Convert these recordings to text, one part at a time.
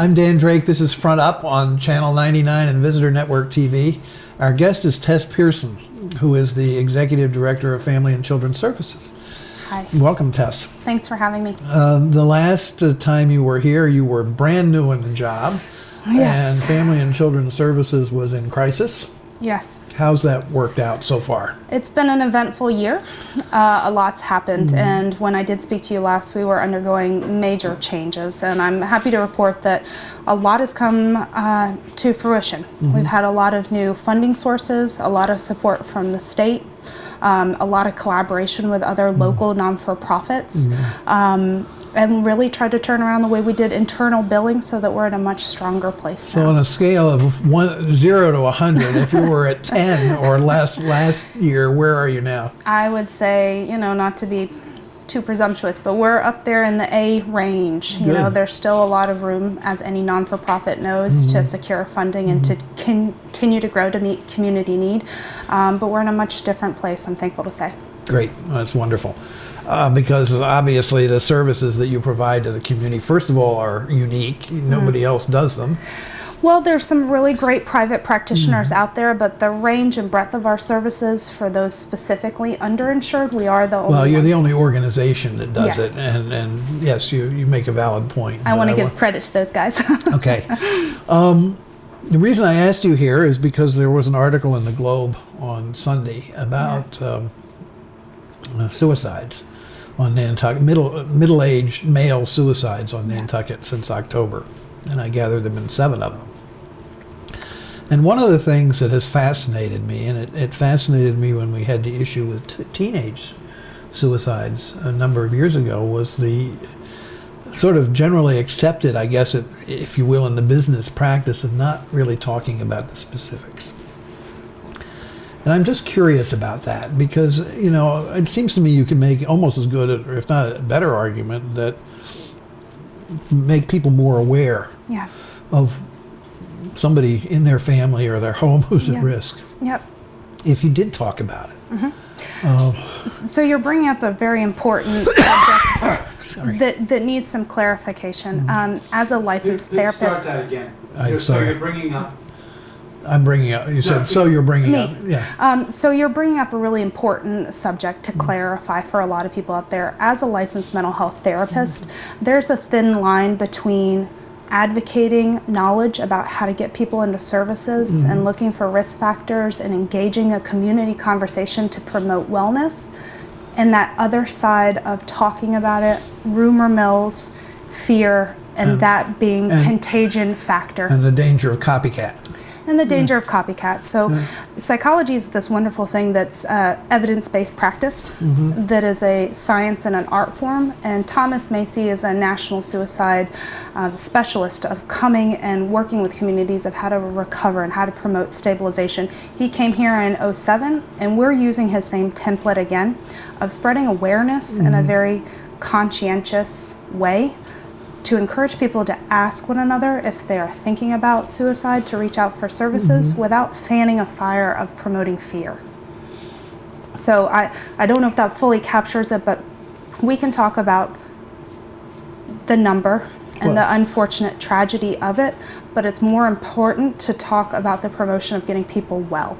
I'm Dan Drake. This is Front Up on Channel 99 and Visitor Network TV. Our guest is Tess Pearson, who is the Executive Director of Family and Children's Services. Hi. Welcome, Tess. Thanks for having me. The last time you were here, you were brand new in the job. Yes. And Family and Children's Services was in crisis. Yes. How's that worked out so far? It's been an eventful year. A lot's happened, and when I did speak to you last, we were undergoing major changes, and I'm happy to report that a lot has come to fruition. We've had a lot of new funding sources, a lot of support from the state, a lot of collaboration with other local non-for-profits, and really tried to turn around the way we did internal billing so that we're in a much stronger place now. So on a scale of 0 to 100, if you were at 10 or less last year, where are you now? I would say, not to be too presumptuous, but we're up there in the A range. You know, there's still a lot of room, as any non-for-profit knows, to secure funding and to continue to grow to meet community need. But we're in a much different place, I'm thankful to say. Great. That's wonderful. Because obviously the services that you provide to the community, first of all, are unique. Nobody else does them. Well, there's some really great private practitioners out there, but the range and breadth of our services for those specifically underinsured, we are the only Well, you're ones. the only organization that does Yes. it, and yes, you make a valid point. I want to give credit to those guys. Okay. The reason I asked you here is because there was an article in the Globe on Sunday about suicides on Nantucket, middle-aged male suicides on Nantucket since October, and I gather there have been 7 of them. And one of the things that has fascinated me, and it fascinated me when we had the issue with teenage suicides a number of years ago, was the sort of generally accepted, I guess, if you will, in the business practice of not really talking about the specifics. And I'm just curious about that because, it seems to me you can make almost as good, or if not a better argument, that make people more aware of somebody in their family or their home who's at risk. Yep. If you did talk about it. So you're bringing up a very important subject that needs some clarification. As a licensed therapist... Start that again. I'm So sorry. you're bringing up... I'm bringing up, you said, so you're bringing Me. up, yeah. So you're bringing up a really important subject to clarify for a lot of people out there. As a licensed mental health therapist, there's a thin line between advocating knowledge about how to get people into services and looking for risk factors and engaging a community conversation to promote wellness, and that other side of talking about it, rumor mills, fear, and that being contagion factor. And the danger of copycat. And the danger of copycats. So psychology is this wonderful thing that's evidence-based practice that is a science and an art form. And Thomas Macy is a national suicide specialist of coming and working with communities of how to recover and how to promote stabilization. He came here in '07, and we're using his same template again of spreading awareness in a very conscientious way, to encourage people to ask one another if they are thinking about suicide, to reach out for services without fanning a fire of promoting fear. So I don't know if that fully captures it, but we can talk about the number and the unfortunate tragedy of it, but it's more important to talk about the promotion of getting people well.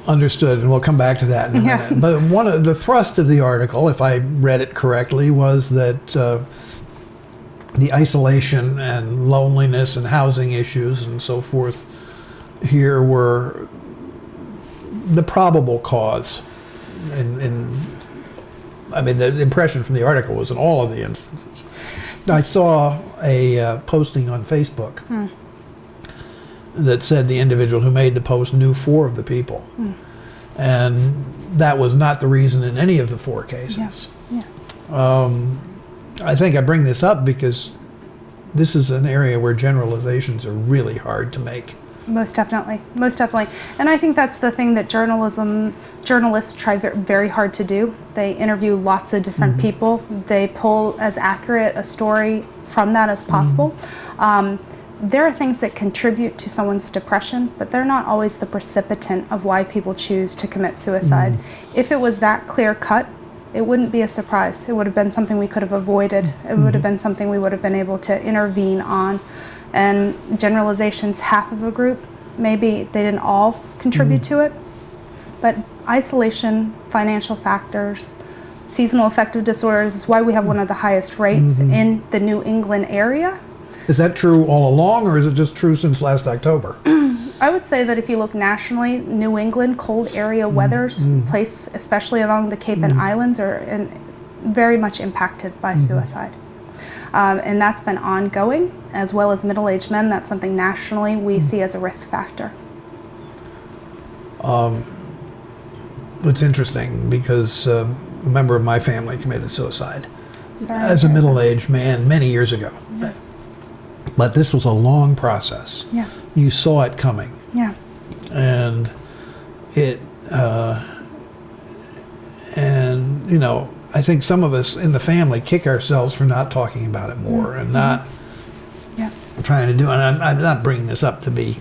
Understood, and we'll come back to that in a minute. But one of the thrust of the article, if I read it correctly, was that the isolation and loneliness and housing issues and so forth here were the probable cause. I mean, the impression from the article was in all of the instances. I saw a posting on Facebook that said the individual who made the post knew 4 of the people. And that was not the reason in any of the 4 cases. I think I bring this up because this is an area where generalizations are really hard to make. Most definitely, most definitely. And I think that's the thing that journalists try very hard to do. They interview lots of different people. They pull as accurate a story from that as possible. There are things that contribute to someone's depression, but they're not always the precipitant of why people choose to commit suicide. If it was that clear cut, it wouldn't be a surprise. It would have been something we could have avoided. It would have been something we would have been able to intervene on. And generalizations, half of a group, maybe they didn't all contribute to it, but isolation, financial factors, seasonal affective disorders is why we have one of the highest rates in the New England area. Is that true all along, or is it just true since last October? I would say that if you look nationally, New England, cold area weathers, place especially along the Cape and Islands, are very much impacted by suicide. And that's been ongoing, as well as middle-aged men. That's something nationally we see as a risk factor. It's interesting because a member of my family committed suicide as a Sorry. middle-aged man many years ago. Yeah. But this was a long process. Yeah. You saw it coming. Yeah. And it, and you know, I think some of us in the family kick ourselves for not talking about it more and not trying to do it. And I'm not bringing this up to be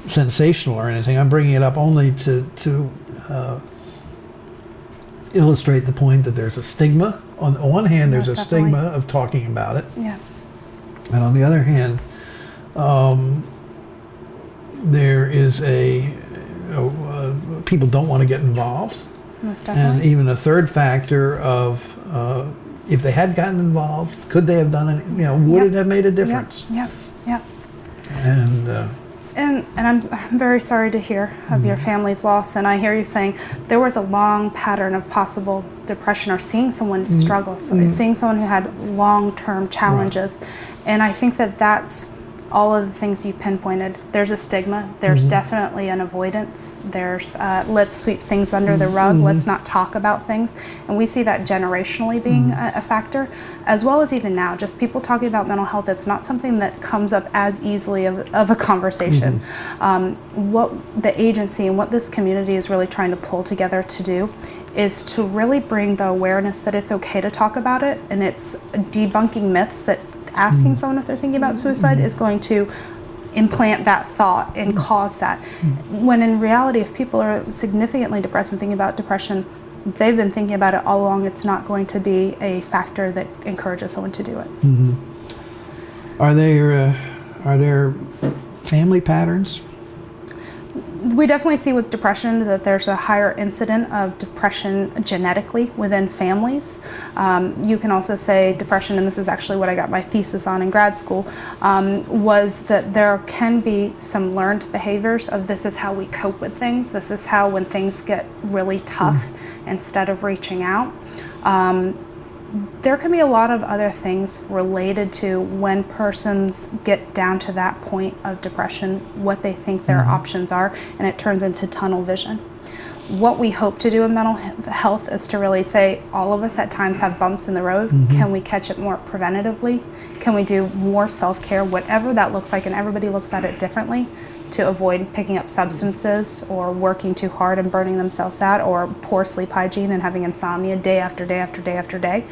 sensational or anything. I'm bringing it up only to illustrate the point that there's a stigma. On the one hand, there's Most a definitely. stigma of talking about it. Yeah. And on the other hand, there is people don't want to get involved. Most And definitely. even a third factor of if they had gotten involved, could they have done it? You know, would Yep. it have made a difference? Yeah. Yeah. And And I'm very sorry to hear of your family's loss. And I hear you saying there was a long pattern of possible depression or seeing someone struggle, seeing someone who had long-term challenges. And I think that that's all of the things you pinpointed. There's a stigma. There's definitely an avoidance. There's let's sweep things under the rug. Let's not talk about things. And we see that generationally being a factor, as well as even now. Just people talking about mental health, it's not something that comes up as easily of a conversation. What the agency and what this community is really trying to pull together to do is to really bring the awareness that it's okay to talk about it, and it's debunking myths that asking someone if they're thinking about suicide is going to implant that thought and cause that. When in reality, if people are significantly depressed and thinking about depression, they've been thinking about it all along. It's not going to be a factor that encourages someone to do it. are there family patterns? We definitely see with depression that there's a higher incident of depression genetically within families. You can also say depression, and this is actually what I got my thesis on in grad school, was that there can be some learned behaviors of this is how we cope with things. This is how when things get really tough, instead of reaching out. There can be a lot of other things related to when persons get down to that point of depression, what they think their options are, and it turns into tunnel vision. What we hope to do in mental health is to really say all of us at times have bumps in the road. Can we catch it more preventatively? Can we do more self-care, whatever that looks like, and everybody looks at it differently, to avoid picking up substances or working too hard and burning themselves out, or poor sleep hygiene and having insomnia day after day after day after day.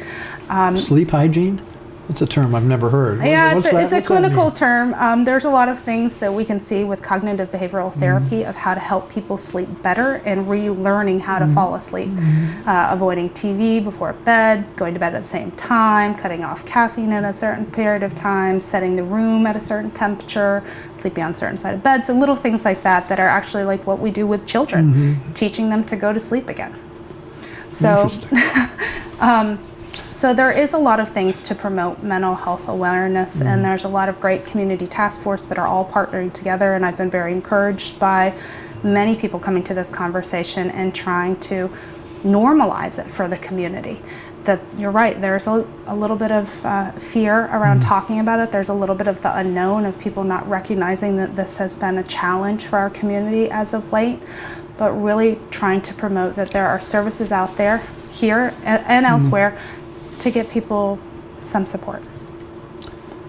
Sleep hygiene? That's a term I've never heard. Yeah, What's it's that- a what's that clinical mean? term. There's a lot of things that we can see with cognitive behavioral therapy of how to help people sleep better and relearning how to fall asleep. Avoiding TV before bed, going to bed at the same time, cutting off caffeine at a certain period of time, setting the room at a certain temperature, sleeping on a certain side of bed. So little things like that that are actually like what we do with children, teaching them to go to sleep again. So. Interesting. So there is a lot of things to promote mental health awareness, and there's a lot of great community task force that are all partnering together, and I've been very encouraged by many people coming to this conversation and trying to normalize it for the community. That you're right, there's a little bit of fear around talking about it. There's a little bit of the unknown of people not recognizing that this has been a challenge for our community as of late, but really trying to promote that there are services out there, here and elsewhere, to get people some support.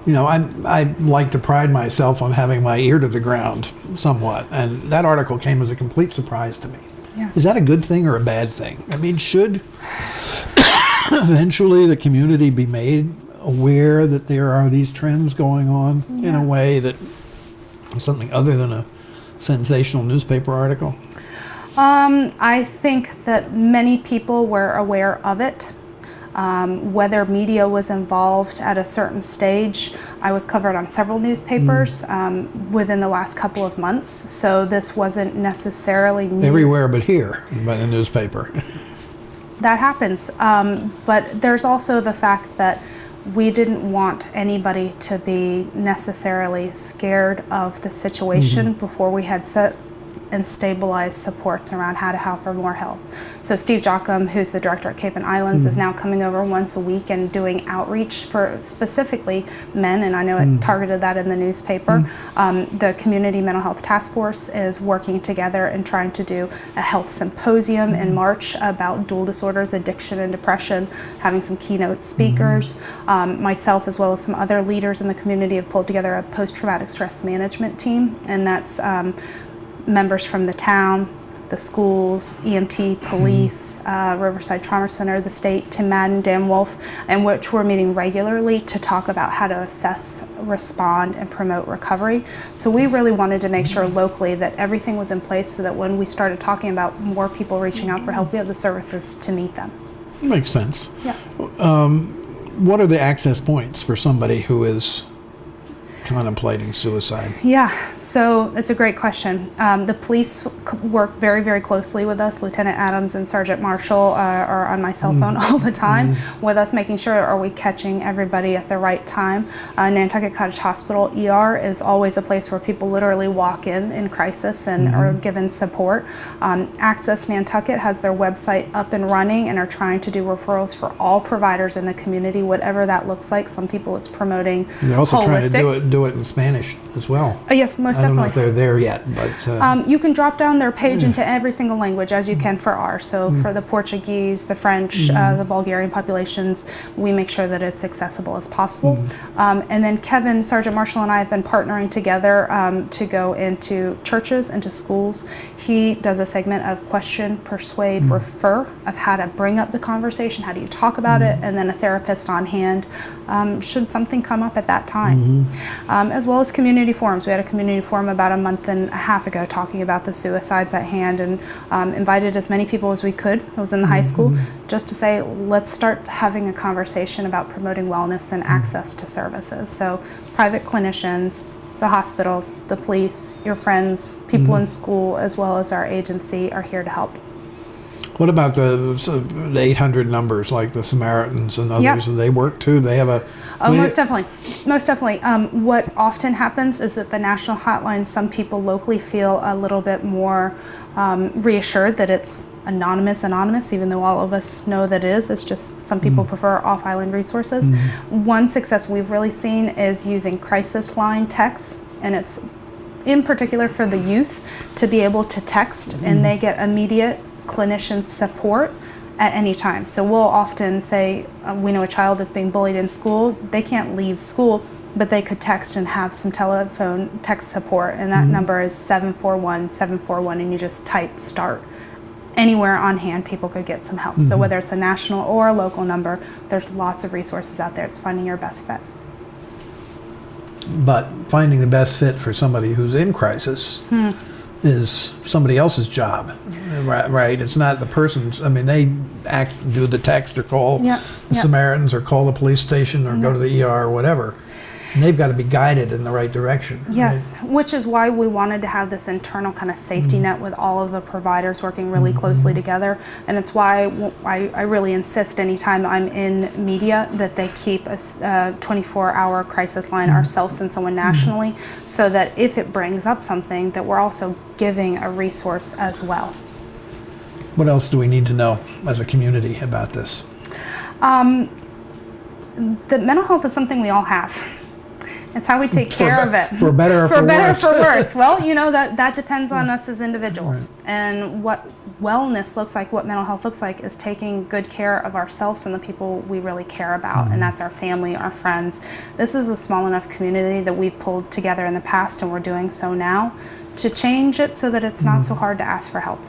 You know, I like to pride myself on having my ear to the ground somewhat, and that article came as a complete surprise to me. Yeah. Is that a good thing or a bad thing? I mean, should eventually the community be made aware that there are these trends going on in a way that is something other than a sensational newspaper article? I think that many people were aware of it, whether media was involved at a certain stage. I was covered on several newspapers within the last couple of months, so this wasn't necessarily new. Everywhere but here, by the newspaper. That happens, but there's also the fact that we didn't want anybody to be necessarily scared of the situation before we had set and stabilized supports around how to offer more help. So Steve Jockum, who's the director at Cape and Islands, is now coming over once a week and doing outreach for specifically men, and I know it targeted that in the newspaper. The Community Mental Health Task Force is working together and trying to do a health symposium in March about dual disorders, addiction and depression, having some keynote speakers. Myself, as well as some other leaders in the community, have pulled together a post-traumatic stress management team, and that's members from the town, the schools, EMT, police, Riverside Trauma Center, the state, Tim Madden, Dan Wolf, and which we're meeting regularly to talk about how to assess, respond, and promote recovery. So we really wanted to make sure locally that everything was in place so that when we started talking about more people reaching out for help, we have the services to meet them. Makes sense. Yeah. What are the access points for somebody who is contemplating suicide? Yeah, so it's a great question. The police work very, very closely with us. Lieutenant Adams and Sergeant Marshall are on my cell phone all the time with us, making sure are we catching everybody at the right time. Nantucket Cottage Hospital ER is always a place where people literally walk in crisis and are given support. Access Nantucket has their website up and running and are trying to do referrals for all providers in the community, whatever that looks like. Some people it's promoting They're also trying to holistic. do it in Spanish as well. Yes, most I don't know definitely. if they're there yet, but You can drop down their page into every single language as you can for ours. So for the Portuguese, the French, the Bulgarian populations, we make sure that it's accessible as possible. And then Kevin, Sergeant Marshall, and I have been partnering together to go into churches, into schools. He does a segment of question, persuade, refer, of how to bring up the conversation, how do you talk about it, and then a therapist on hand should something come up at that time. As well as community forums. We had a community forum about a month and a half ago talking about the suicides at hand, and invited as many people as we could. It was in the high school, just to say, let's start having a conversation about promoting wellness and access to services. So private clinicians, the hospital, the police, your friends, people in school, as well as our agency are here to help. what about the 800 numbers like the Samaritans and others? Do they work too? They have a... Oh, most definitely. Most definitely. What often happens is that the national hotlines, some people locally feel a little bit more reassured that it's anonymous, even though all of us know that it is. It's just some people prefer off-island resources. One success we've really seen is using crisis line texts, and it's in particular for the youth to be able to text, and they get immediate clinician support at any time. So we'll often say, we know a child that's being bullied in school, they can't leave school, but they could text and have some telephone text support, and that number is 741-741, and you just type start. Anywhere on hand, people could get some help. So whether it's a national or a local number, there's lots of resources out there. It's finding your best fit. But finding the best fit for somebody who's in crisis is somebody else's job, right? It's not the person's. I mean, they do the text or call the Samaritans or call the police station or go to the ER or whatever. And they've got to be guided in the right direction. Yes, right? Which is why we wanted to have this internal kind of safety net with all of the providers working really closely together. And it's why I really insist anytime I'm in media that they keep a 24-hour crisis line ourselves and someone nationally, so that if it brings up something, that we're also giving a resource as well. What else do we need to know as a community about this? The mental health is something we all have. It's how we take care of it. For better or for worse. For better or for worse. Well, you know, that depends on us as individuals. Right. And what wellness looks like, what mental health looks like, is taking good care of ourselves and the people we really care about. And that's our family, our friends. This is a small enough community that we've pulled together in the past, and we're doing so now, to change it so that it's not so hard to ask for help.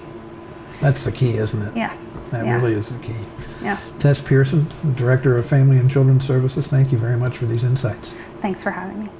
That's the key, isn't it? Yeah. That really is the key. Yeah. Tess Pearson, Director of Family and Children's Services, thank you very much for these insights. Thanks for having me.